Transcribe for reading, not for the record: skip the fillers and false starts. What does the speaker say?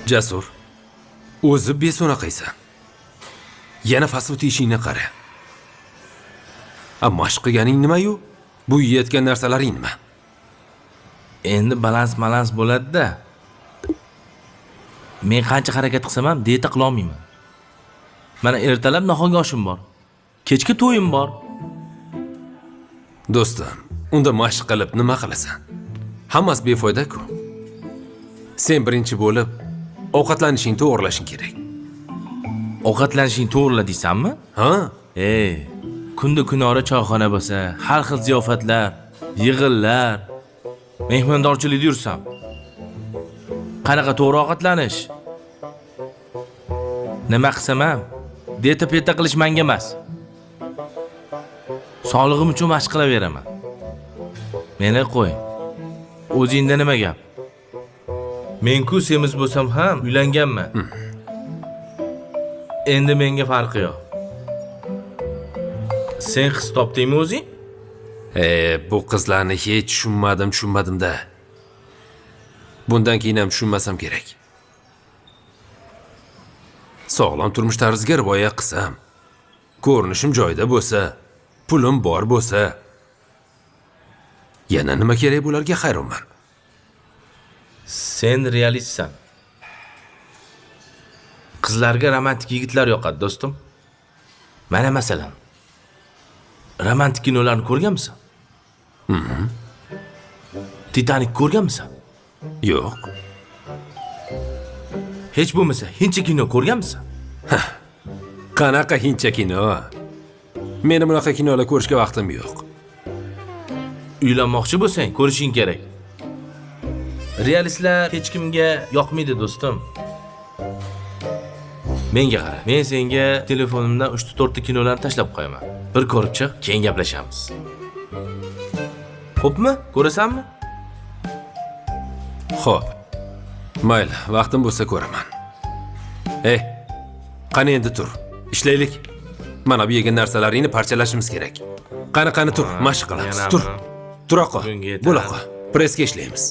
Jasur, o'zi beso'naqaysan. Yana fast-food ishingni qara. Mashq qilganing nima-yu? Bu yeyotgan narsalaring nima? Endi balans bo'ladi-da. Men qancha harakat qilsam ham dieta qila olmayman. Mana ertalab nahonga oshim bor. Kechki to'yim bor. Do'stim, unda mashq qilib nima qilasan? Hammasi befoyda-ku. Sen birinchi bo'lib ovqatlanishingni to'g'rilashing kerak. Ovqatlanishingni to'g'rila deysanmi? Ha? Kunda kunora choyxona bo'lsa, har xil ziyofatlar, yig'inlar, mehmondorchilikda yursam. Qanaqa to'g'ri ovqatlanish? Nima qilsam ham dieta qilish menga emas. Sog'lig'im uchun mashq qilaveraman. Meni qo'y. O'zingda nima gap? Men-ku semiz bo'lsam ham uylanganman. Endi menga farqi yo'q. Sen qiz topdingmi o'zing? Bu qizlarni hech tushunmadim-da. Bundan keyin ham tushunmasam kerak. Sog'lom turmush tarziga rioya qilsam, ko'rinishim joyida bo'lsa, pulim bor bo'lsa, yana nima kerak bularga hayronman. Sen realistsan. Qizlarga romantik yigitlar yoqadi, do'stim. Mana masalan, romantik kinolarni ko'rganmisan? Titanik ko'rganmisan? Yo'q. Hech bo'lmasa hindcha kino ko'rganmisan? Qanaqa hindcha kino? Meni bunaqa kinolar ko'rishga vaqtim yo'q. Uylanmoqchi bo'lsang, ko'rishing kerak. Realistlar hech kimga yoqmaydi, do'stim. Menga qara. Men senga telefonimdan 3-4 ta kinolarni tashlab qo'yaman. Bir ko'rib chiq, keyin gaplashamiz. Xo'pmi? Ko'rasanmi? Xo'p. Mayli, vaqtim bo'lsa ko'raman. Qani endi tur. Ishlaylik. Mana bu yegan narsalaringni parchalashimiz kerak. Qani tur, mashq qilamiz. Tur. Turoqqa. Bo'laqa. Pressga ishlaymiz.